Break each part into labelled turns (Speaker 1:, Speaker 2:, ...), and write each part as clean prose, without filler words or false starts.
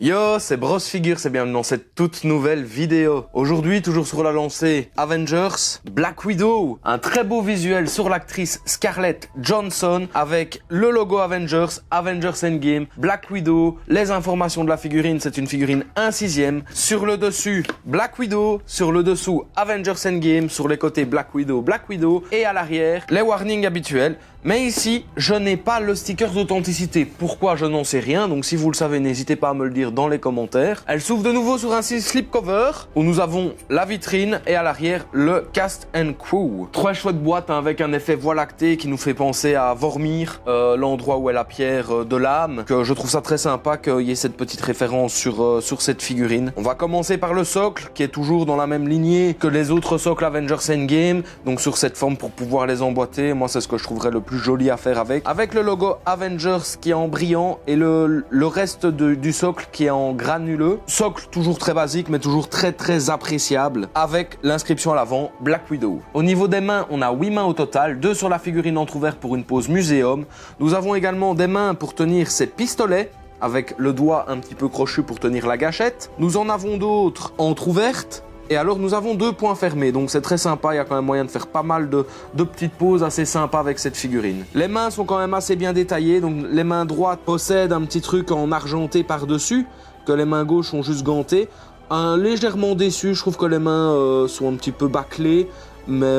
Speaker 1: Yo, c'est Bros Figures et bienvenue dans cette toute nouvelle vidéo. Aujourd'hui, toujours sur la lancée Avengers, Black Widow. Un très beau visuel sur l'actrice Scarlett Johansson avec le logo Avengers, Avengers Endgame, Black Widow. Les informations de la figurine, c'est une figurine 1/6. Sur le dessus, Black Widow. Sur le dessous, Avengers Endgame. Sur les côtés, Black Widow. Et à l'arrière, les warnings habituels. Mais ici, je n'ai pas le sticker d'authenticité. Pourquoi, je n'en sais rien. Donc si vous le savez, n'hésitez pas à me le dire dans les commentaires. Elle s'ouvre de nouveau sur un slipcover où nous avons la vitrine et à l'arrière le cast and crew. Très chouette boîte avec un effet voie lactée qui nous fait penser à Vormir, l'endroit où est la pierre de l'âme. Que je trouve ça très sympa qu'il y ait cette petite référence sur cette figurine. On va commencer par le socle qui est toujours dans la même lignée que les autres socles Avengers Endgame. Donc sur cette forme pour pouvoir les emboîter. Moi, c'est ce que je trouverais le plus joli à faire avec le logo Avengers qui est en brillant et le reste du socle qui est en granuleux. Socle toujours très basique mais toujours très appréciable avec l'inscription à l'avant Black Widow. Au niveau des mains, on a 8 mains au total, 2 sur la figurine entrouverte pour une pose muséum. Nous avons également des mains pour tenir ces pistolets avec le doigt un petit peu crochu pour tenir la gâchette. Nous en avons d'autres entrouvertes. Et alors nous avons 2 points fermés, donc c'est très sympa, il y a quand même moyen de faire pas mal de petites poses assez sympas avec cette figurine. Les mains sont quand même assez bien détaillées, donc les mains droites possèdent un petit truc en argenté par-dessus, que les mains gauches sont juste gantées. Légèrement déçu, je trouve que les mains sont un petit peu bâclées, mais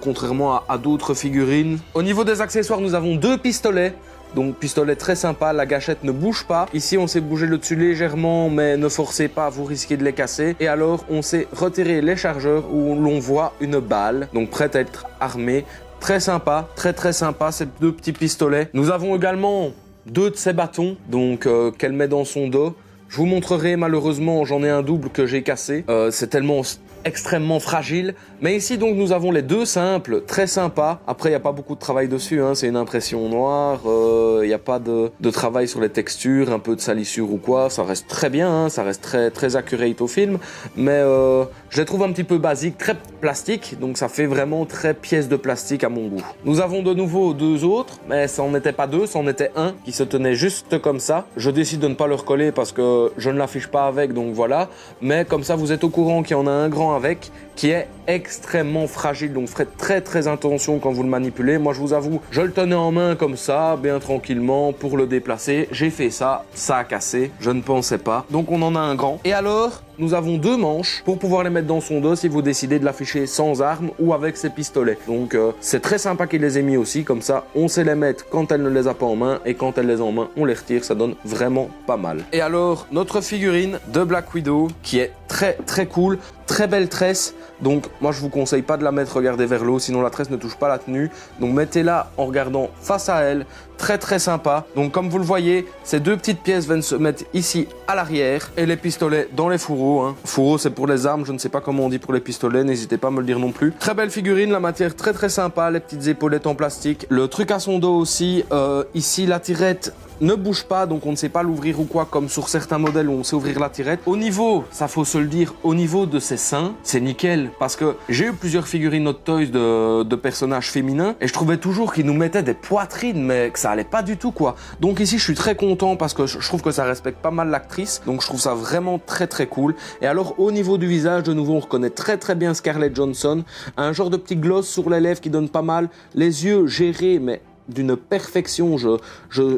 Speaker 1: contrairement à d'autres figurines. Au niveau des accessoires, nous avons 2 pistolets. Donc pistolet très sympa, la gâchette ne bouge pas. Ici on s'est bougé le dessus légèrement mais ne forcez pas, vous risquez de les casser. Et alors on s'est retiré les chargeurs où l'on voit une balle, donc prête à être armée. Très sympa, très sympa ces 2 petits pistolets. Nous avons également 2 de ces bâtons donc qu'elle met dans son dos. Je vous montrerai, malheureusement j'en ai un double que j'ai cassé. C'est tellement extrêmement fragile. Mais ici donc nous avons les 2 simples, très sympas. Après il n'y a pas beaucoup de travail dessus, hein. C'est une impression noire, il n'y a pas de travail sur les textures, un peu de salissure ou quoi. Ça reste très bien, hein. Ça reste très accurate au film. Mais je les trouve un petit peu basiques, très plastique. Donc ça fait vraiment très pièce de plastique à mon goût. Nous avons de nouveau 2 autres, mais ça n'en était pas 2, ça en était un qui se tenait juste comme ça. Je décide de ne pas le recoller parce que je ne l'affiche pas avec, donc voilà. Mais comme ça vous êtes au courant qu'il y en a un grand avec qui est extrêmement fragile, donc faites très attention quand vous le manipulez. Moi je vous avoue, je le tenais en main comme ça, bien tranquillement pour le déplacer. J'ai fait ça, ça a cassé, je ne pensais pas. Donc on en a un grand. Et alors, nous avons 2 manches pour pouvoir les mettre dans son dos si vous décidez de l'afficher sans arme ou avec ses pistolets. Donc c'est très sympa qu'il les ait mis aussi, comme ça on sait les mettre quand elle ne les a pas en main et quand elle les a en main, on les retire, ça donne vraiment pas mal. Et alors, notre figurine de Black Widow qui est très cool, très belle tresse. Donc moi je vous conseille pas de la mettre regarder vers le haut, sinon la tresse ne touche pas la tenue. Donc mettez-la en regardant face à elle, très sympa. Donc comme vous le voyez, ces 2 petites pièces viennent se mettre ici à l'arrière et les pistolets dans les fourreaux, hein. Fourreau c'est pour les armes, je ne sais pas comment on dit pour les pistolets, n'hésitez pas à me le dire non plus. Très belle figurine, la matière très sympa, les petites épaulettes en plastique. Le truc à son dos aussi, ici la tirette ne bouge pas, donc on ne sait pas l'ouvrir ou quoi, comme sur certains modèles où on sait ouvrir la tirette. Au niveau, ça faut se le dire, au niveau de ses seins, c'est nickel, parce que j'ai eu plusieurs figurines Hot Toys de personnages féminins, et je trouvais toujours qu'ils nous mettaient des poitrines, mais que ça allait pas du tout, quoi. Donc ici, je suis très content, parce que je trouve que ça respecte pas mal l'actrice, donc je trouve ça vraiment très cool. Et alors, au niveau du visage, de nouveau, on reconnaît très bien Scarlett Johansson, un genre de petit gloss sur les lèvres qui donne pas mal, les yeux gérés, mais d'une perfection,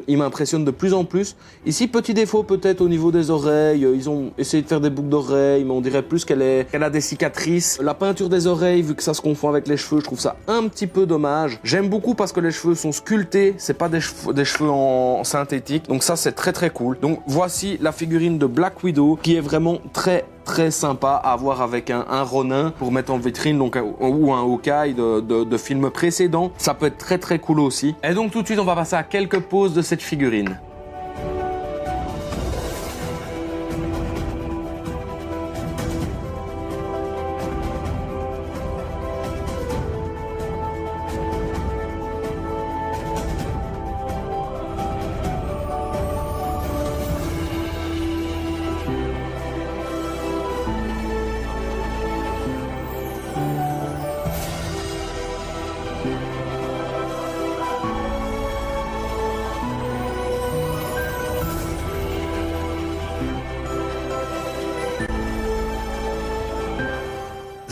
Speaker 1: il m'impressionne de plus en plus. Ici, petit défaut peut-être au niveau des oreilles, ils ont essayé de faire des boucles d'oreilles, mais on dirait plus qu'elle a des cicatrices. La peinture des oreilles, vu que ça se confond avec les cheveux, je trouve ça un petit peu dommage. J'aime beaucoup parce que les cheveux sont sculptés, c'est pas des cheveux en synthétique, donc ça c'est très cool. Donc voici la figurine de Black Widow, qui est vraiment très sympa à avoir avec un Ronin pour mettre en vitrine, donc, ou un Hawkeye de films précédents. Ça peut être très cool aussi. Et donc tout de suite on va passer à quelques poses de cette figurine.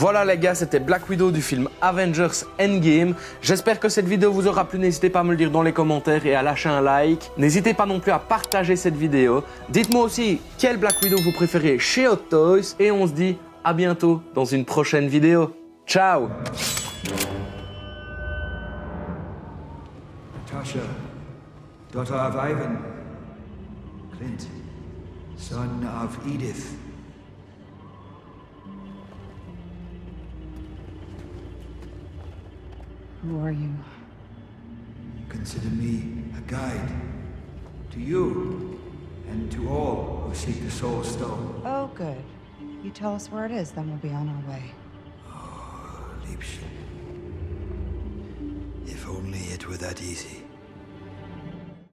Speaker 1: Voilà les gars, c'était Black Widow du film Avengers Endgame. J'espère que cette vidéo vous aura plu, n'hésitez pas à me le dire dans les commentaires et à lâcher un like. N'hésitez pas non plus à partager cette vidéo. Dites-moi aussi quel Black Widow vous préférez chez Hot Toys et on se dit à bientôt dans une prochaine vidéo. Ciao!
Speaker 2: Natasha, daughter of Ivan, Clint, son of Edith.
Speaker 3: Who are you?
Speaker 2: Consider me a guide to you and to all who seek the Soul Stone.
Speaker 3: Oh, good. You tell us where it is, then we'll be on our way.
Speaker 2: Oh, Liebchen. If only it were that easy.